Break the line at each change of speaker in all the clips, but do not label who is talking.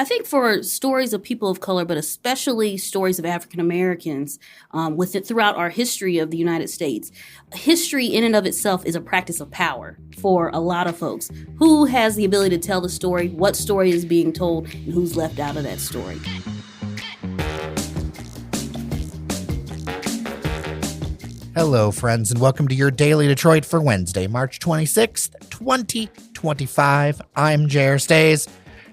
I think for stories of people of color, but especially stories of African Americans throughout our history of the United States, history in and of itself is a practice of power for a lot of folks. Who has the ability to tell the story, what story is being told, and who's left out of that story?
Hello, friends, and welcome to your Daily Detroit for Wednesday, March 26th, 2025. I'm J.R. Stays,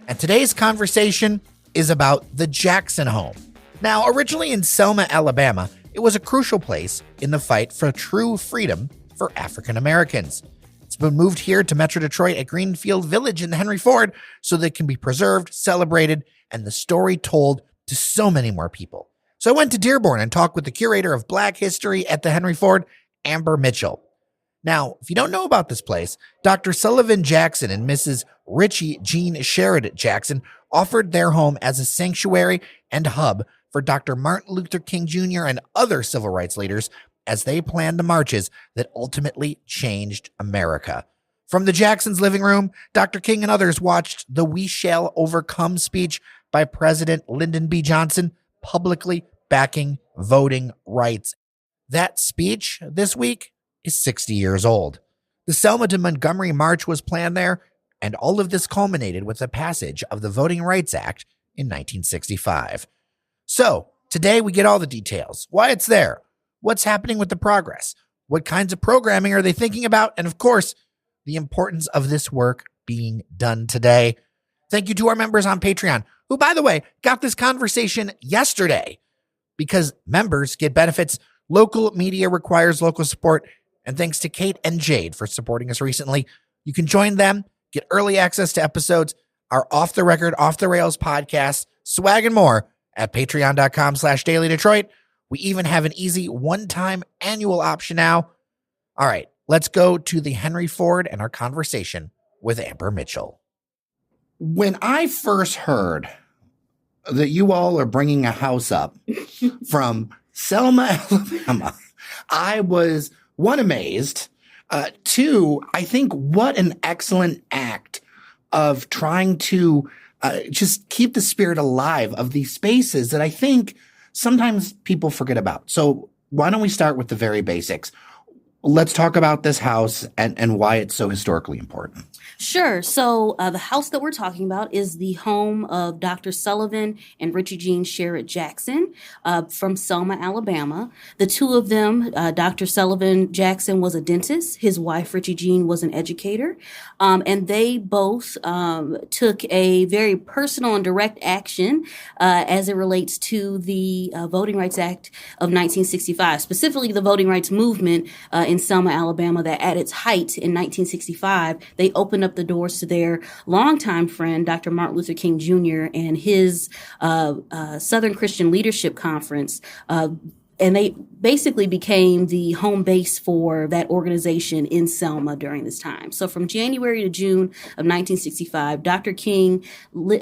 and today's conversation is about the Jackson home. Now, originally in Selma, Alabama, it was a crucial place in the fight for true freedom for African Americans. It's been moved here to Metro Detroit at Greenfield Village in the Henry Ford so that it can be preserved, celebrated, and the story told to so many more people. So I went to Dearborn and talked with the Curator of Black History at the Henry Ford, Amber Mitchell. Now, if you don't know about this place, Dr. Sullivan Jackson and Mrs. Richie Jean Sherrod Jackson offered their home as a sanctuary and hub for Dr. Martin Luther King Jr. and other civil rights leaders as they planned the marches that ultimately changed America. From the Jacksons' living room, Dr. King and others watched the "We Shall Overcome" speech by President Lyndon B Johnson, publicly backing voting rights. That speech this week is 60 years old. The Selma to Montogomery March was planned there, and all of this culminated with the passage of the Voting Rights Act in 1965. So, today we get all the details, why it's there, what's happening with the progress, what kinds of programming are they thinking about, and of course, the importance of this work being done today. Thank you to our members on Patreon, who, by the way, got this conversation yesterday because members get benefits. Local media requires local support. And thanks to Kate and Jade for supporting us recently. You can join them, get early access to episodes, our Off the Record, Off the Rails podcast, swag and more at patreon.com/dailydetroit. We even have an easy one-time annual option now. All right, let's go to the Henry Ford and our conversation with Amber Mitchell. When I first heard that you all are bringing a house up from Selma, Alabama, I was, one, amazed. Two, I think what an excellent act of trying to just keep the spirit alive of these spaces that I think sometimes people forget about. So why don't we start with the very basics? Let's talk about this house and why it's so historically important.
Sure. So the house that we're talking about is the home of Dr. Sullivan and Richie Jean Sherrod Jackson from Selma, Alabama. The two of them, Dr. Sullivan Jackson was a dentist. His wife, Richie Jean, was an educator. And they both took a very personal and direct action as it relates to the Voting Rights Act of 1965, specifically the Voting Rights Movement in Selma, Alabama, that at its height in 1965, they opened up the doors to their longtime friend, Dr. Martin Luther King Jr. and his Southern Christian Leadership Conference. And they basically became the home base for that organization in Selma during this time. So from January to June of 1965, Dr. King,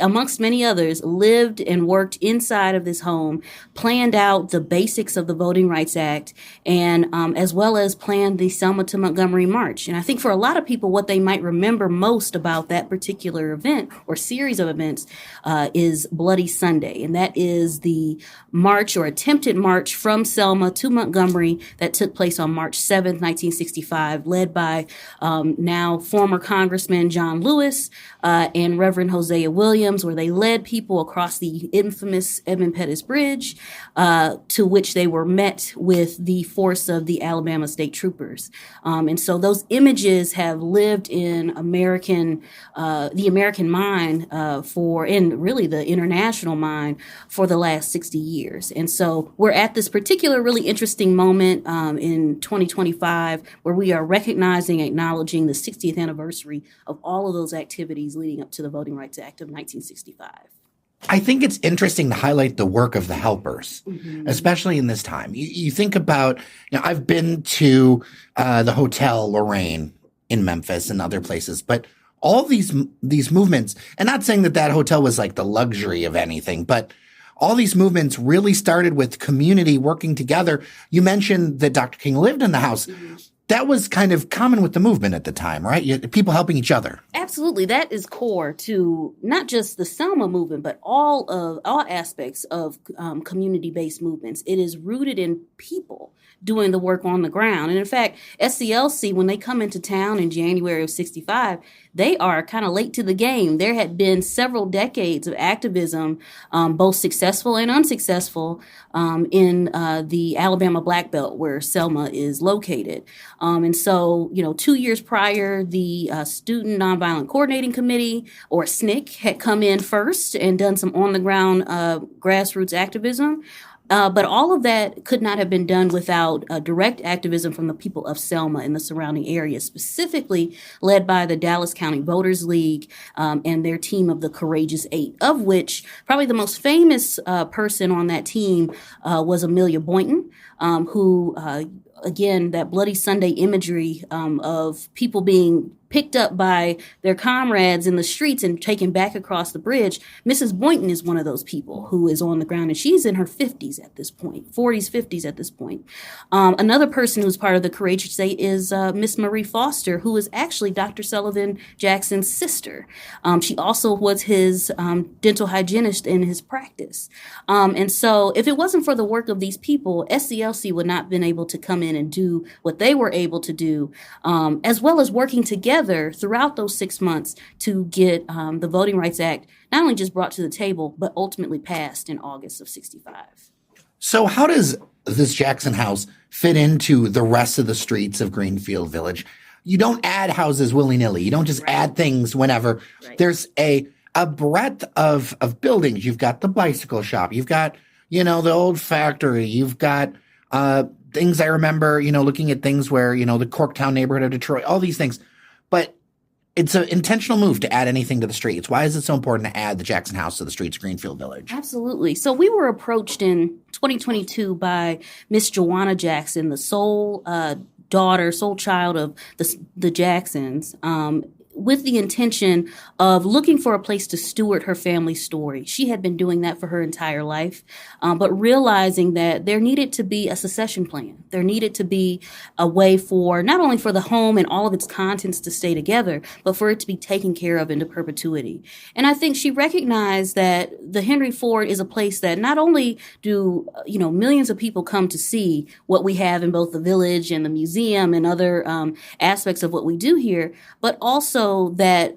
amongst many others, lived and worked inside of this home, planned out the basics of the Voting Rights Act, and as well as planned the Selma to Montogomery March. And I think for a lot of people, what they might remember most about that particular event or series of events is Bloody Sunday. And that is the march or attempted march from Selma to Montgomery that took place on March 7th, 1965, led by now former Congressman John Lewis and Reverend Hosea Williams, where they led people across the infamous Edmund Pettus Bridge, to which they were met with the force of the Alabama State Troopers. And so those images have lived in the American mind and really the international mind for the last 60 years. And so we're at this particular really interesting moment in 2025 where we are recognizing, acknowledging the 60th anniversary of all of those activities leading up to the Voting Rights Act of 1965.
I think it's interesting to highlight the work of the helpers, especially in this time. You think about, I've been to the Hotel Lorraine in Memphis and other places, but all these movements, and not saying that hotel was like the luxury of anything, but all these movements really started with community working together. You mentioned that Dr. King lived in the house. that was kind of common with the movement at the time, right? People helping each other.
Absolutely. That is core to not just the Selma movement, but all aspects of community-based movements. It is rooted in people doing the work on the ground. And in fact, SCLC, when they come into town in January of 65, they are kind of late to the game. There had been several decades of activism, both successful and unsuccessful, in the Alabama Black Belt where Selma is located. And so, 2 years prior, the Student Nonviolent Coordinating Committee, or SNCC, had come in first and done some on-the-ground grassroots activism. But all of that could not have been done without direct activism from the people of Selma and the surrounding area, specifically led by the Dallas County Voters League and their team of the Courageous Eight, of which probably the most famous person on that team was Amelia Boynton, who, again, that Bloody Sunday imagery of people being picked up by their comrades in the streets and taken back across the bridge. Mrs. Boynton is one of those people who is on the ground, and she's in her 50s at this point, 40s, 50s at this point. Another person who's part of the Courageous Eight is Miss Marie Foster, who is actually Dr. Sullivan Jackson's sister. She also was his dental hygienist in his practice. And so if it wasn't for the work of these people, SCLC would not have been able to come in and do what they were able to do, as well as working together throughout those 6 months to get the Voting Rights Act not only just brought to the table, but ultimately passed in August of 65.
So how does this Jackson house fit into the rest of the streets of Greenfield Village? You don't add houses willy-nilly. You don't just add things whenever. Right. There's a breadth of buildings. You've got the bicycle shop. You've got, the old factory. You've got things I remember, looking at things where, the Corktown neighborhood of Detroit, all these things. But it's an intentional move to add anything to the streets. Why is it so important to add the Jackson House to the streets of Greenfield Village?
Absolutely. So we were approached in 2022 by Miss Joanna Jackson, the sole child of the Jacksons, with the intention of looking for a place to steward her family's story. She had been doing that for her entire life, but realizing that there needed to be a succession plan. There needed to be a way for not only for the home and all of its contents to stay together, but for it to be taken care of into perpetuity. And I think she recognized that the Henry Ford is a place that not only do, millions of people come to see what we have in both the village and the museum and other aspects of what we do here, but also that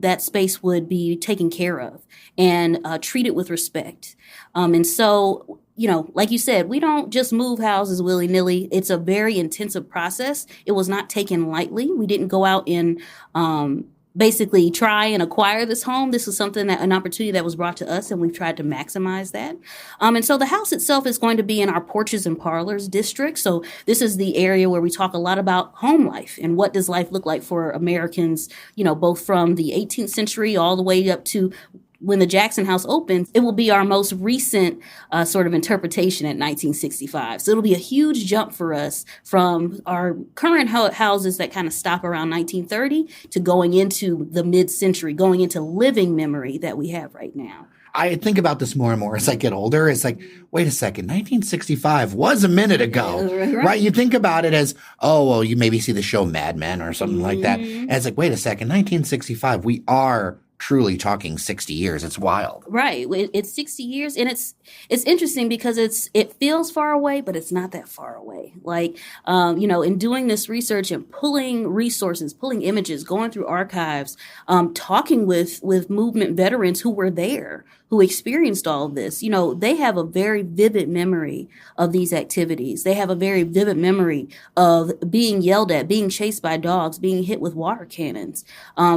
that space would be taken care of and treated with respect. And so, like you said, we don't just move houses willy-nilly. It's a very intensive process. It was not taken lightly. We didn't go out and basically try and acquire this home. This was an opportunity that was brought to us, and we've tried to maximize that. And so the house itself is going to be in our porches and parlors district. So this is the area where we talk a lot about home life and what does life look like for Americans, both from the 18th century all the way up to when the Jackson House opens. It will be our most recent sort of interpretation at 1965. So it'll be a huge jump for us from our current houses that kind of stop around 1930 to going into the mid-century, going into living memory that we have right now.
I think about this more and more as I get older. It's like, wait a second, 1965 was a minute ago, right? You think about it as, you maybe see the show Mad Men or something like that. And it's like, wait a second, 1965, we are truly talking 60 years. It's wild.
Right. It's 60 years. And it's interesting because it feels far away, but it's not that far away. Like, in doing this research and pulling resources, pulling images, going through archives, talking with movement veterans who were there, who experienced all of this, they have a very vivid memory of these activities. They have a very vivid memory of being yelled at, being chased by dogs, being hit with water cannons.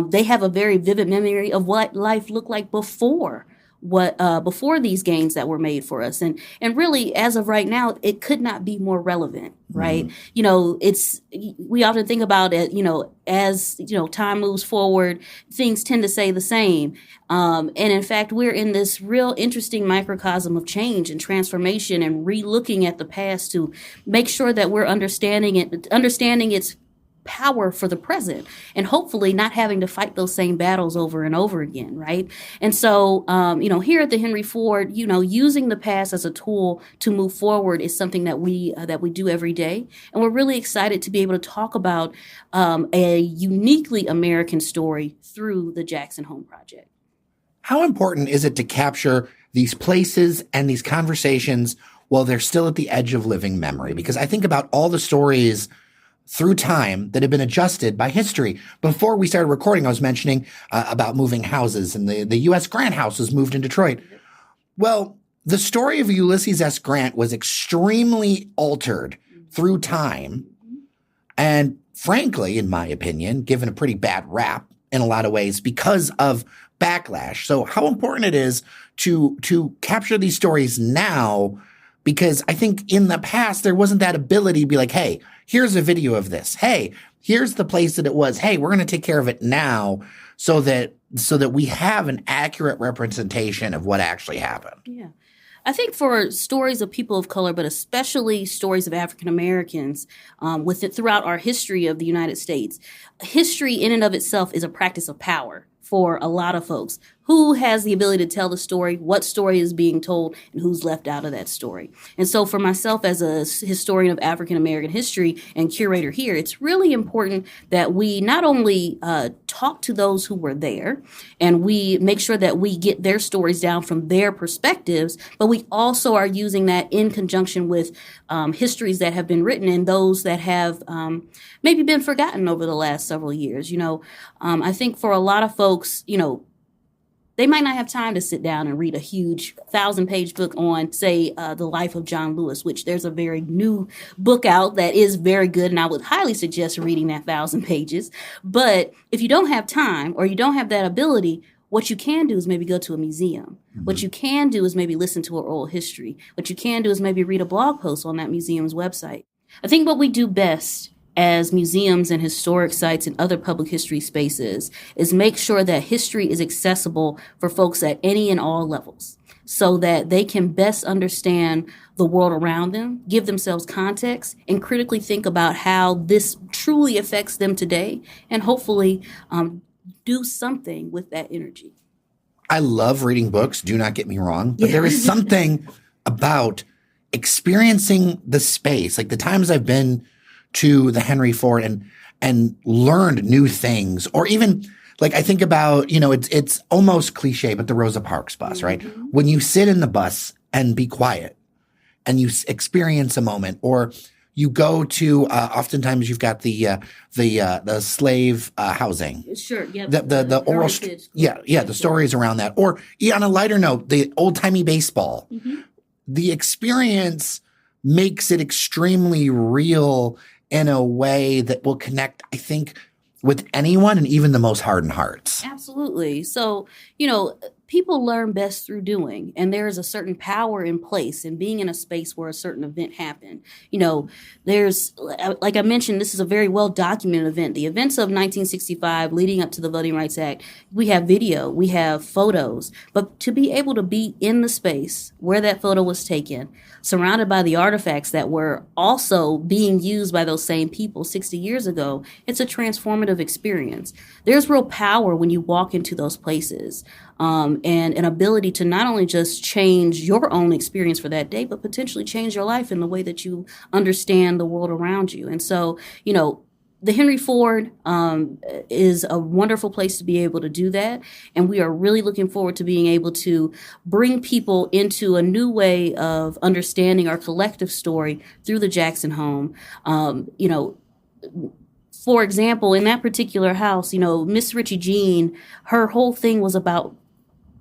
They have a very vivid memory of what life looked like before these gains that were made for us. And really, as of right now, it could not be more relevant, right? Mm-hmm. We often think about it, as, time moves forward, things tend to stay the same. And in fact, we're in this real interesting microcosm of change and transformation and re-looking at the past to make sure that we're understanding its power for the present and hopefully not having to fight those same battles over and over again, right? And so, here at the Henry Ford, using the past as a tool to move forward is something that we do every day. And we're really excited to be able to talk about a uniquely American story through the Jackson Home Project.
How important is it to capture these places and these conversations while they're still at the edge of living memory? Because I think about all the stories through time that have been adjusted by history. Before we started recording, I was mentioning about moving houses, and the U.S. Grant House was moved in Detroit. Well, the story of Ulysses S. Grant was extremely altered through time, and frankly, in my opinion, given a pretty bad rap in a lot of ways because of backlash. So how important it is to capture these stories now, because I think in the past, there wasn't that ability to be like, hey, here's a video of this. Hey, here's the place that it was. Hey, we're going to take care of it now so that we have an accurate representation of what actually happened.
Yeah. I think for stories of people of color, but especially stories of African Americans throughout our history of the United States, history in and of itself is a practice of power for a lot of folks. Who has the ability to tell the story, what story is being told, and who's left out of that story. And so for myself as a historian of African American history and curator here, it's really important that we not only talk to those who were there and we make sure that we get their stories down from their perspectives, but we also are using that in conjunction with histories that have been written and those that have maybe been forgotten over the last several years. I think for a lot of folks, they might not have time to sit down and read a huge 1,000-page book on, say, the life of John Lewis, which there's a very new book out that is very good, and I would highly suggest reading that 1,000 pages. But if you don't have time or you don't have that ability, what you can do is maybe go to a museum. Mm-hmm. What you can do is maybe listen to an oral history. What you can do is maybe read a blog post on that museum's website. I think what we do best as museums and historic sites and other public history spaces is make sure that history is accessible for folks at any and all levels so that they can best understand the world around them, give themselves context, and critically think about how this truly affects them today, and hopefully do something with that energy.
I love reading books, do not get me wrong, but there is something about experiencing the space, like the times I've been to the Henry Ford and learned new things, or even like I think about, it's almost cliche, but the Rosa Parks bus, right? When you sit in the bus and be quiet and you experience a moment, or you go to, oftentimes you've got the slave housing.
Sure. Yeah.
The oral, the stories around that. Or on a lighter note, the old timey baseball. Mm-hmm. The experience makes it extremely real in a way that will connect, I think, with anyone and even the most hardened hearts.
Absolutely. So, people learn best through doing, and there is a certain power in place in being in a space where a certain event happened. There's, like I mentioned, this is a very well-documented event. The events of 1965 leading up to the Voting Rights Act, we have video, we have photos, but to be able to be in the space where that photo was taken, surrounded by the artifacts that were also being used by those same people 60 years ago, it's a transformative experience. There's real power when you walk into those places. And an ability to not only just change your own experience for that day, but potentially change your life in the way that you understand the world around you. And so, the Henry Ford is a wonderful place to be able to do that. And we are really looking forward to being able to bring people into a new way of understanding our collective story through the Jackson home. For example, in that particular house, Miss Richie Jean, her whole thing was about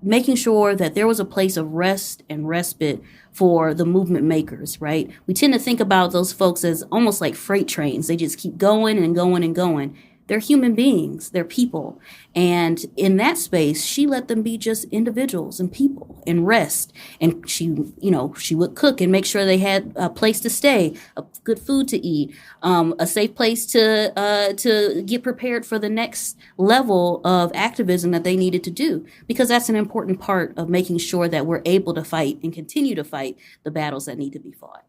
making sure that there was a place of rest and respite for the movement makers, right? We tend to think about those folks as almost like freight trains. They just keep going and going and going. They're human beings. They're people. And in that space, she let them be just individuals and people and rest. And she would cook and make sure they had a place to stay, good food to eat, a safe place to get prepared for the next level of activism that they needed to do. Because that's an important part of making sure that we're able to fight and continue to fight the battles that need to be fought.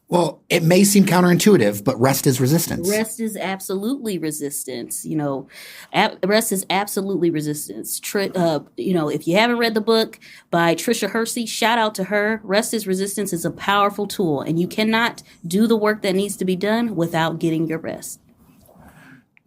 Well, it may seem counterintuitive, but rest is resistance.
Rest is absolutely resistance. Rest is absolutely resistance. If you haven't read the book by Tricia Hersey, shout out to her. Rest is resistance is a powerful tool, and you cannot do the work that needs to be done without getting your rest.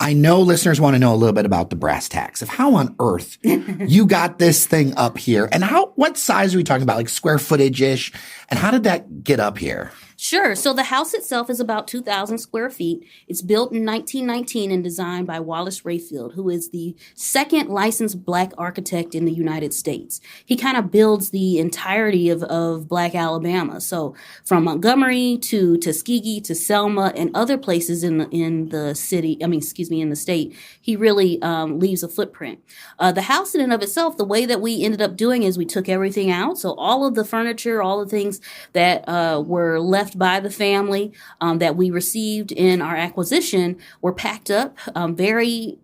I know listeners want to know a little bit about the brass tacks of how on earth you got this thing up here, and what size are we talking about, like square footage-ish, and how did that get up here?
Sure. So the house itself is about 2,000 square feet. It's built in 1919 and designed by Wallace Rayfield, who is the second licensed Black architect in the United States. He kind of builds the entirety of Black Alabama. So from Montgomery to Tuskegee to Selma and other places in the state, he really leaves a footprint. The house in and of itself, the way that we ended up doing is we took everything out. So all of the furniture, all the things that were left by the family that we received in our acquisition were packed up very,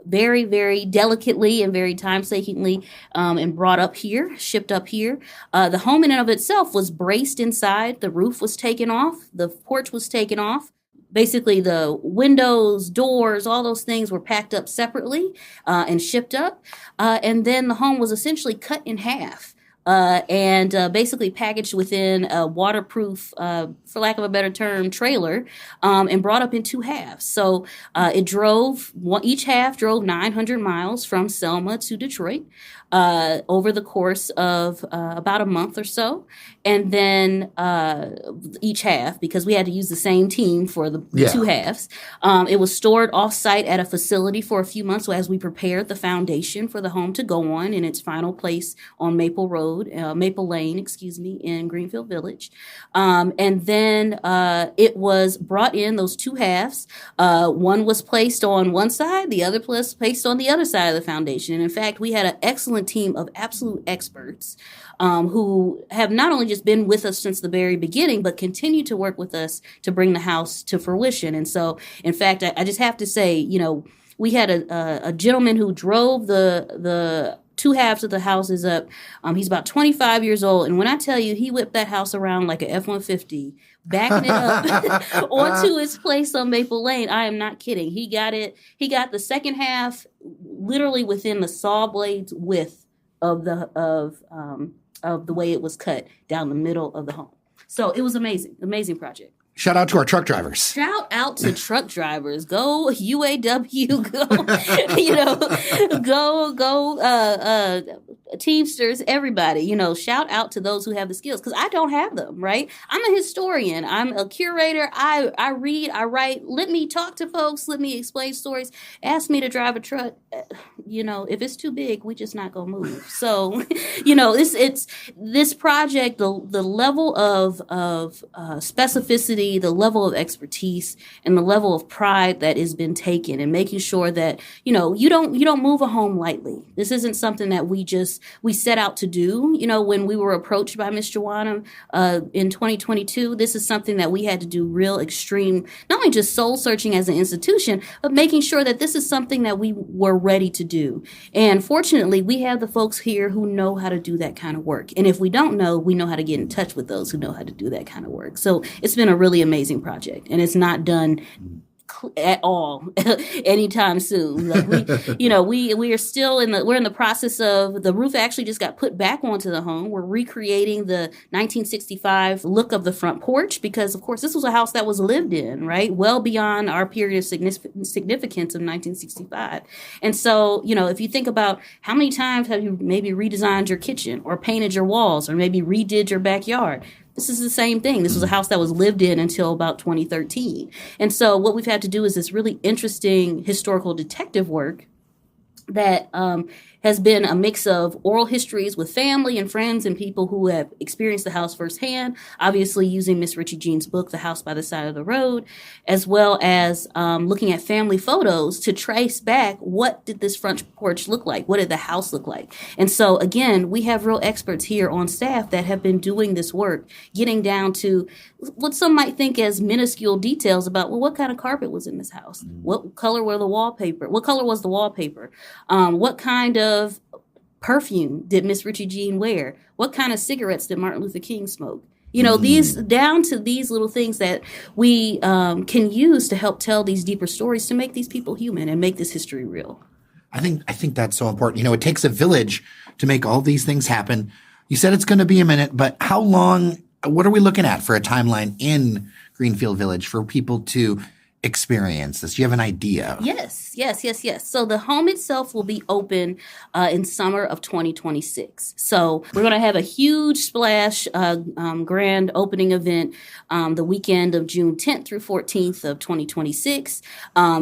very, very delicately and very time-takingly and brought up here, shipped up here. The home in and of itself was braced inside. The roof was taken off. The porch was taken off. Basically, the windows, doors, all those things were packed up separately and shipped up. And then the home was essentially cut in half. And basically packaged within a waterproof, for lack of a better term, trailer, and brought up in two halves. So each half drove 900 miles from Selma to Detroit over the course of about a month or so. And then each half, because we had to use the same team for the two halves, it was stored off-site at a facility for a few months as we prepared the foundation for the home to go on in its final place on Maple Lane, in Greenfield Village. And then it was brought in, those two halves. One was placed on one side, the other was placed on the other side of the foundation. And in fact, we had an excellent team of absolute experts who have not only just been with us since the very beginning, but continue to work with us to bring the house to fruition. And so, in fact, I just have to say, we had a gentleman who drove the two halves of the houses up. He's about 25 years old. And when I tell you, he whipped that house around like an F-150, backing it up onto its place on Maple Lane. I am not kidding. He got the second half literally within the saw blade's width of the way it was cut down the middle of the home. So it was amazing project.
Shout out to our truck drivers.
Shout out to truck drivers. Go UAW. Go Teamsters, everybody. Shout out to those who have the skills, because I don't have them, right? I'm a historian. I'm a curator. I read, I write. Let me talk to folks. Let me explain stories. Ask me to drive a truck. If it's too big, we just not gonna move. So, it's this project, the level of specificity, the level of expertise, and the level of pride that has been taken, and making sure that you don't move a home lightly. This isn't something that we set out to do. When we were approached by Miss Joanna in 2022, this is something that we had to do real extreme, not only just soul searching as an institution, but making sure that this is something that we were ready to do. And fortunately, we have the folks here who know how to do that kind of work. And if we don't know, we know how to get in touch with those who know how to do that kind of work. So it's been a really amazing project, and it's not done at all anytime soon. We are still we're in the process of, the roof actually just got put back onto the home. We're recreating the 1965 look of the front porch, because of course this was a house that was lived in, right? Well beyond our period of significance of 1965. And so, if you think about how many times have you maybe redesigned your kitchen or painted your walls or maybe redid your backyard, this is the same thing. This was a house that was lived in until about 2013. And so what we've had to do is this really interesting historical detective work that has been a mix of oral histories with family and friends and people who have experienced the house firsthand, obviously using Miss Richie Jean's book, The House by the Side of the Road, as well as looking at family photos to trace back, what did this front porch look like? What did the house look like? And so, again, we have real experts here on staff that have been doing this work, getting down to what some might think as minuscule details about, well, what kind of carpet was in this house? What color were the wallpaper? What color was the wallpaper? What kind of perfume did Miss Richie Jean wear? What kind of cigarettes did Martin Luther King smoke? these down to these little things that we can use to help tell these deeper stories to make these people human and make this history real.
I think that's so important. It takes a village to make all these things happen. You said it's going to be a minute, but how long, what are we looking at for a timeline in Greenfield Village for people to experience this? Do you have an idea?
Yes. So the home itself will be open in summer of 2026. So we're going to have a huge splash grand opening event the weekend of June 10th through 14th of 2026.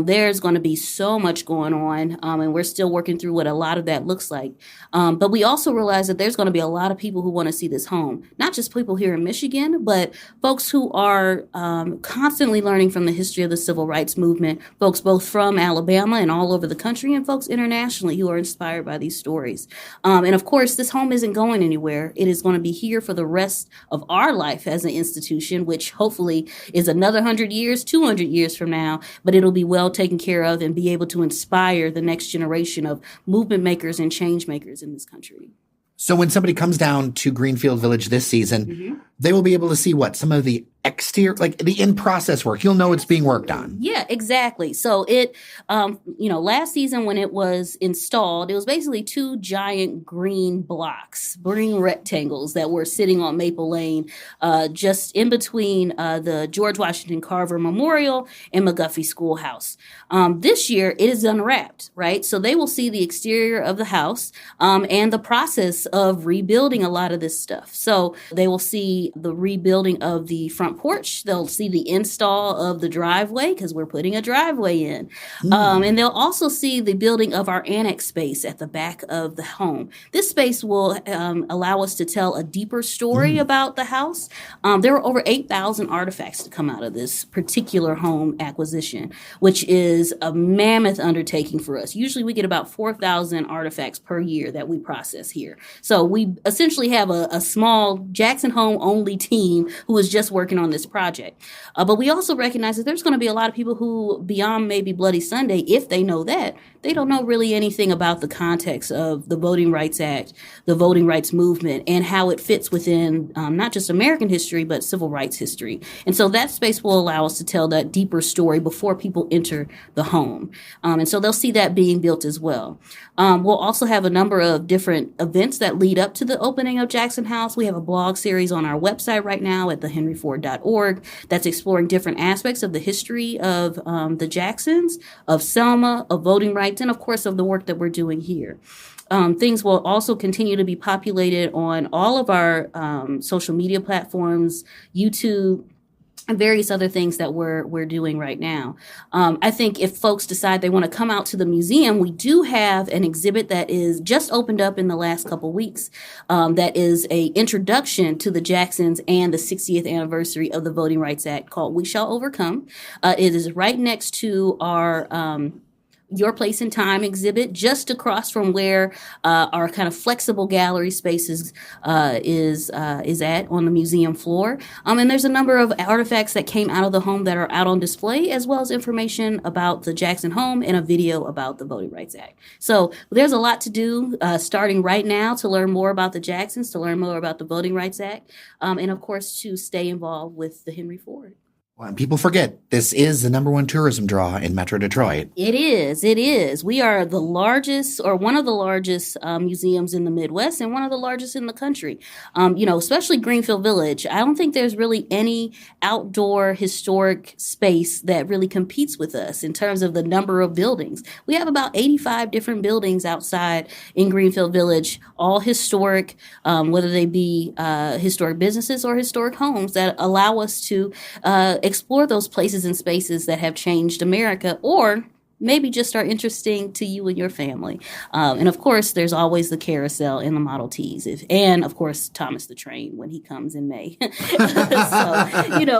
There's going to be so much going on, and we're still working through what a lot of that looks like. But we also realize that there's going to be a lot of people who want to see this home, not just people here in Michigan, but folks who are constantly learning from the history of the civil rights movement, folks both from Alabama and all over the country, and folks internationally who are inspired by these stories. And of course, this home isn't going anywhere. It is going to be here for the rest of our life as an institution, which hopefully is another 100 years, 200 years from now, but it'll be well taken care of and be able to inspire the next generation of movement makers and change makers in this country.
So when somebody comes down to Greenfield Village this season, they will be able to see what? Some of the exterior, like the in-process work. You'll know it's being worked on.
Yeah, exactly. So it, last season when it was installed, it was basically two giant green rectangles that were sitting on Maple Lane, just in between the George Washington Carver Memorial and McGuffey Schoolhouse. This year, it is unwrapped, right? So they will see the exterior of the house and the process of rebuilding a lot of this stuff. So they will see the rebuilding of the front porch. They'll see the install of the driveway because we're putting a driveway in. And they'll also see the building of our annex space at the back of the home. This space will allow us to tell a deeper story about the house. There were over 8,000 artifacts to come out of this particular home acquisition, which is a mammoth undertaking for us. Usually we get about 4,000 artifacts per year that we process here. So we essentially have a small Jackson home only team who is just working on this project. But we also recognize that there's going to be a lot of people who, beyond maybe Bloody Sunday, if they know that, they don't know really anything about the context of the Voting Rights Act, the voting rights movement, and how it fits within not just American history, but civil rights history. And so that space will allow us to tell that deeper story before people enter the home. And so they'll see that being built as well. We'll also have a number of different events that lead up to the opening of Jackson House. We have a blog series on our website right now at thehenryford.org that's exploring different aspects of the history of the Jacksons, of Selma, of voting rights, and of course of the work that we're doing here. Things will also continue to be populated on all of our social media platforms, YouTube, and various other things that we're doing right now. I think if folks decide they want to come out to the museum, we do have an exhibit that is just opened up in the last couple weeks. That is a introduction to the Jacksons and the 60th anniversary of the Voting Rights Act called We Shall Overcome. It is right next to our Your Place in Time exhibit, just across from where our kind of flexible gallery spaces is at on the museum floor. And there's a number of artifacts that came out of the home that are out on display, as well as information about the Jackson home and a video about the Voting Rights Act. So there's a lot to do starting right now to learn more about the Jacksons, to learn more about the Voting Rights Act, and of course to stay involved with the Henry Ford.
Well, and people forget, this is the number one tourism draw in Metro Detroit.
It is. We are the largest, or one of the largest museums in the Midwest, and one of the largest in the country. Especially Greenfield Village. I don't think there's really any outdoor historic space that really competes with us in terms of the number of buildings. We have about 85 different buildings outside in Greenfield Village, all historic, whether they be historic businesses or historic homes that allow us to explore those places and spaces that have changed America, or maybe just are interesting to you and your family. And of course, there's always the carousel and the Model Ts, and of course, Thomas the Train when he comes in May. So,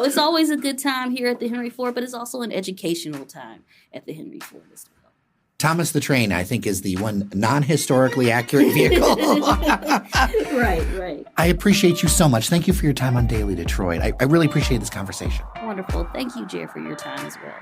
it's always a good time here at the Henry Ford, but it's also an educational time at the Henry Ford as well.
Thomas the Train, I think, is the one non-historically accurate vehicle.
Right.
I appreciate you so much. Thank you for your time on Daily Detroit. I really appreciate this conversation.
Wonderful. Thank you, Jer, for your time as well.